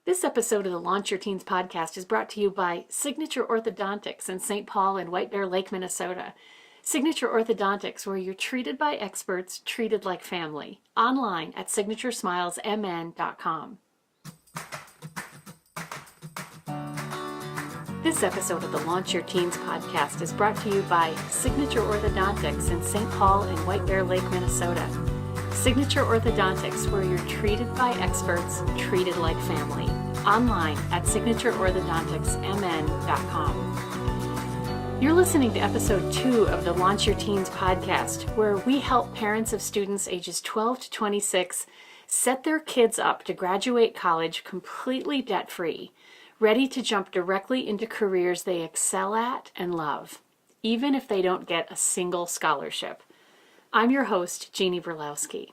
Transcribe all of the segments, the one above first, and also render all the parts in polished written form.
This episode of the Launch Your Teens podcast is brought to you by Signature Orthodontics in St. Paul and White Bear Lake, Minnesota. Signature Orthodontics, where you're treated by experts, treated like family. Online at signaturesmilesmn.com. This episode of the Launch Your Teens podcast is brought to you by Signature Orthodontics in St. Paul and White Bear Lake, Minnesota. Signature Orthodontics, where you're treated by experts, treated like family. Online at signatureorthodonticsmn.com. You're listening to episode 2 of the Launch Your Teens podcast, where we help parents of students ages 12 to 26 set their kids up to graduate college completely debt-free, ready to jump directly into careers they excel at and love, even if they don't get a single scholarship. I'm your host, Jeannie Burlowski.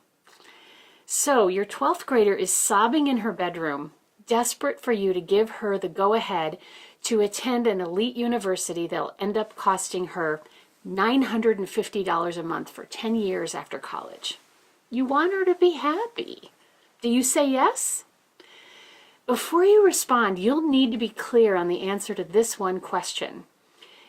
So, your 12th grader is sobbing in her bedroom, desperate for you to give her the go-ahead to attend an elite university that'll end up costing her $950 a month for 10 years after college. You want her to be happy. Do you say yes? Before you respond, you'll need to be clear on the answer to this one question.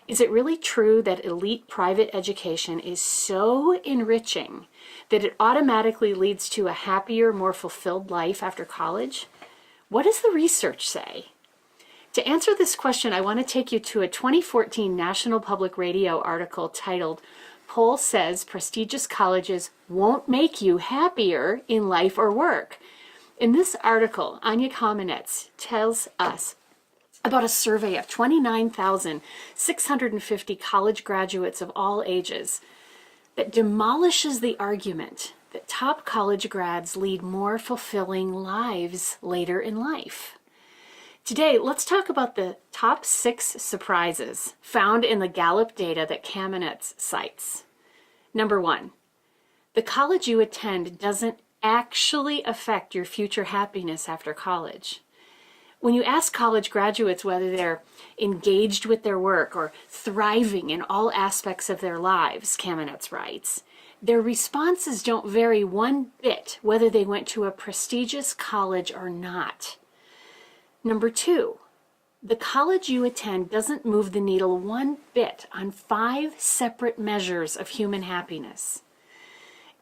Is it really true that elite private education is so enriching that it automatically leads to a happier, more fulfilled life after college? What does the research say? To answer this question, I want to take you to a 2014 National Public Radio article titled, "Poll Says Prestigious Colleges Won't Make You Happier in Life or Work." In this article, Anya Kamenetz tells us about a survey of 29,650 college graduates of all ages that demolishes the argument that top college grads lead more fulfilling lives later in life. Today, let's talk about the top 6 surprises found in the Gallup data that Kamenetz cites. Number 1, the college you attend doesn't actually affect your future happiness after college. When you ask college graduates whether they're engaged with their work or thriving in all aspects of their lives, Kamenetz writes, their responses don't vary one bit whether they went to a prestigious college or not. Number 2, the college you attend doesn't move the needle one bit on 5 separate measures of human happiness.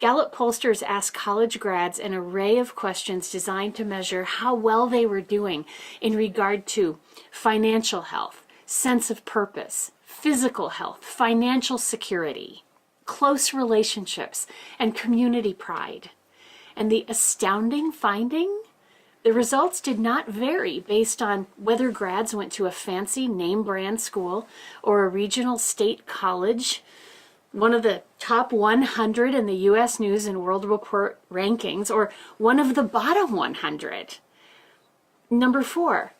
Gallup pollsters asked college grads an array of questions designed to measure how well they were doing in regard to financial health, sense of purpose, physical health, financial security, close relationships, and community pride. And the astounding finding? The results did not vary based on whether grads went to a fancy name brand school or a regional state college, one of the top 100 in the U.S. News and World Report rankings, or one of the bottom 100. Number 4,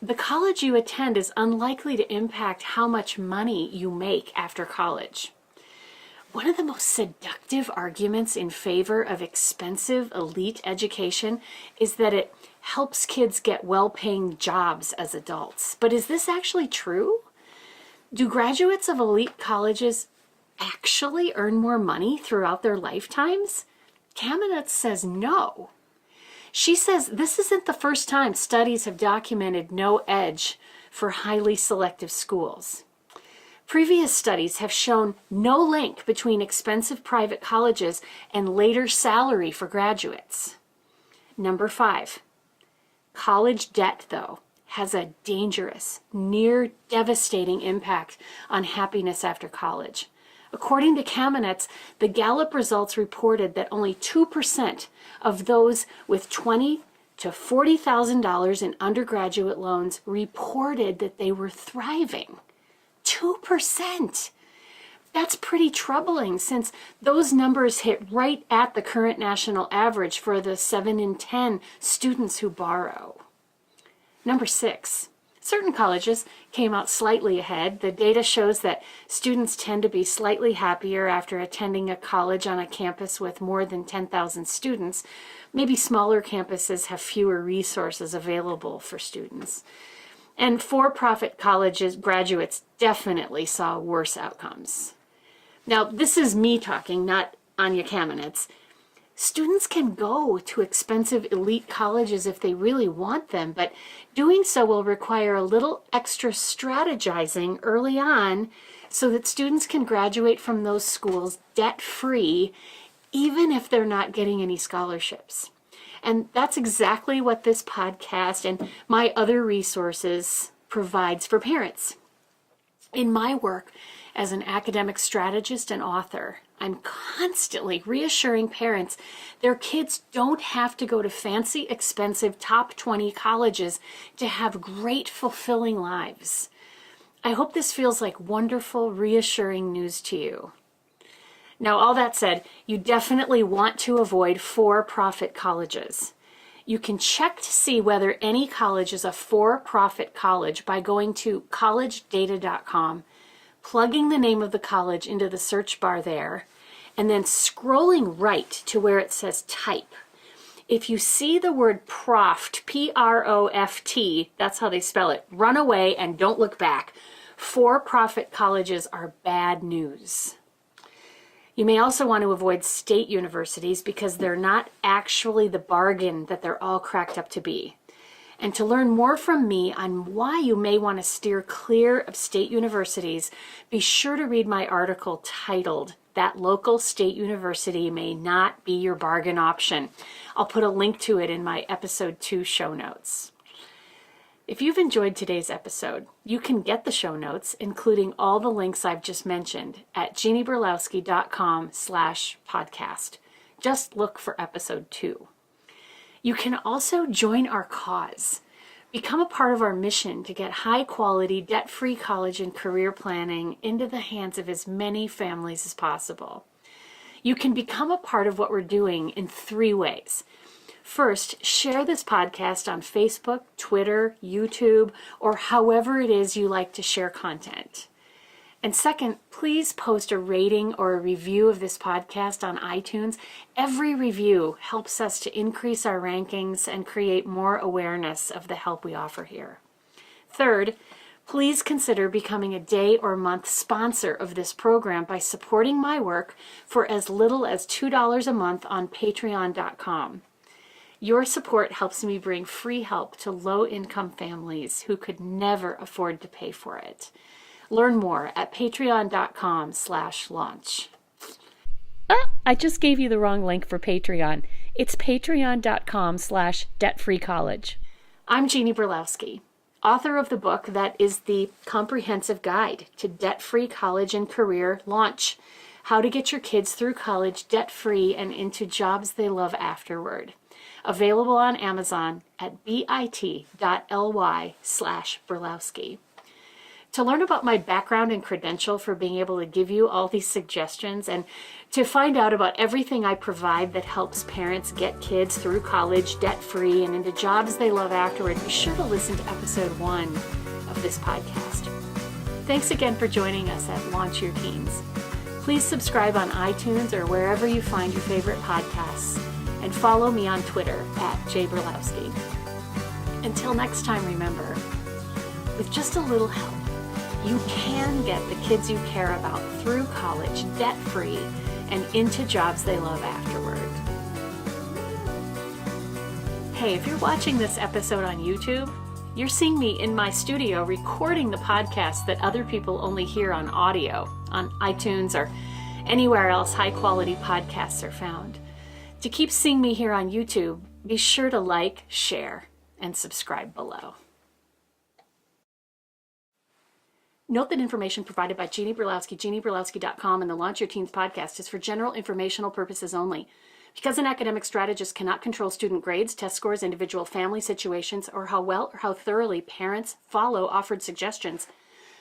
the college you attend is unlikely to impact how much money you make after college. One of the most seductive arguments in favor of expensive elite education is that it helps kids get well-paying jobs as adults. But is this actually true? Do graduates of elite colleges actually earn more money throughout their lifetimes? Kamenetz says no. She says this isn't the first time studies have documented no edge for highly selective schools. Previous studies have shown no link between expensive private colleges and later salary for graduates. Number 5, college debt, though, has a dangerous, near devastating impact on happiness after college. According to Kamenetz, the Gallup results reported that only 2% of those with $20,000 to $40,000 in undergraduate loans reported that they were thriving. 2%! That's pretty troubling, since those numbers hit right at the current national average for the 7 in 10 students who borrow. Number 6. Certain colleges came out slightly ahead. The data shows that students tend to be slightly happier after attending a college on a campus with more than 10,000 students. Maybe smaller campuses have fewer resources available for students. And for-profit colleges graduates definitely saw worse outcomes. Now, this is me talking, not Anya Kamenetz. Students can go to expensive elite colleges if they really want them, but doing so will require a little extra strategizing early on so that students can graduate from those schools debt-free, even if they're not getting any scholarships. And that's exactly what this podcast and my other resources provides for parents. In my work as an academic strategist and author, I'm constantly reassuring parents their kids don't have to go to fancy, expensive, top 20 colleges to have great, fulfilling lives. I hope this feels like wonderful, reassuring news to you. Now, all that said, you definitely want to avoid for-profit colleges. You can check to see whether any college is a for-profit college by going to collegedata.com, plugging the name of the college into the search bar there, and then scrolling right to where it says type. If you see the word proft, P-R-O-F-T, that's how they spell it, run away and don't look back. For-profit colleges are bad news. You may also want to avoid state universities because they're not actually the bargain that they're all cracked up to be. And to learn more from me on why you may want to steer clear of state universities, be sure to read my article titled, "That Local State University May Not Be Your Bargain Option." I'll put a link to it in my episode 2 show notes. If you've enjoyed today's episode, you can get the show notes, including all the links I've just mentioned, at jeannieburlowski.com/podcast. Just look for episode 2. You can also join our cause. Become a part of our mission to get high-quality, debt-free college and career planning into the hands of as many families as possible. You can become a part of what we're doing in 3 ways. First, share this podcast on Facebook, Twitter, YouTube, or however it is you like to share content. And second, please post a rating or a review of this podcast on iTunes. Every review helps us to increase our rankings and create more awareness of the help we offer here. Third, please consider becoming a day or month sponsor of this program by supporting my work for as little as $2 a month on patreon.com. Your support helps me bring free help to low-income families who could never afford to pay for it. Learn more at patreon.com/launch. I just gave you the wrong link for Patreon. It's patreon.com/debtfreecollege. I'm Jeannie Burlowski, author of the book that is the comprehensive guide to debt-free college and career launch. How to get your kids through college debt-free and into jobs they love afterward. Available on Amazon at bit.ly/Burlowski. To learn about my background and credential for being able to give you all these suggestions and to find out about everything I provide that helps parents get kids through college debt-free and into jobs they love afterward, be sure to listen to episode 1 of this podcast. Thanks again for joining us at Launch Your Teens. Please subscribe on iTunes or wherever you find your favorite podcasts. And follow me on Twitter at jburlowski. Until next time, remember, with just a little help, you can get the kids you care about through college debt-free and into jobs they love afterward. Hey, if you're watching this episode on YouTube, you're seeing me in my studio recording the podcast that other people only hear on audio, on iTunes or anywhere else high-quality podcasts are found. To keep seeing me here on YouTube, be sure to like, share, and subscribe below. Note that information provided by Jeannie Burlowski, jeannieburlowski.com, and the Launch Your Teens podcast is for general informational purposes only. Because an academic strategist cannot control student grades, test scores, individual family situations, or how well or how thoroughly parents follow offered suggestions,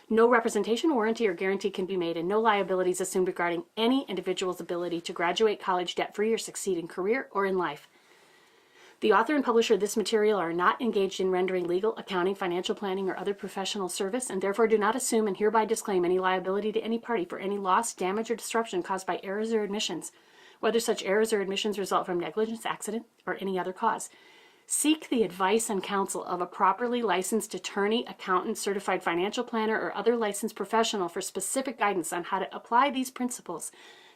no representation, warranty, or guarantee can be made, and no liabilities assumed regarding any individual's ability to graduate college debt-free or succeed in career or in life. The author and publisher of this material are not engaged in rendering legal, accounting, financial planning, or other professional service, and therefore do not assume and hereby disclaim any liability to any party for any loss, damage, or disruption caused by errors or omissions, whether such errors or omissions result from negligence, accident, or any other cause. Seek the advice and counsel of a properly licensed attorney, accountant, certified financial planner, or other licensed professional for specific guidance on how to apply these principles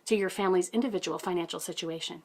to your family's individual financial situation.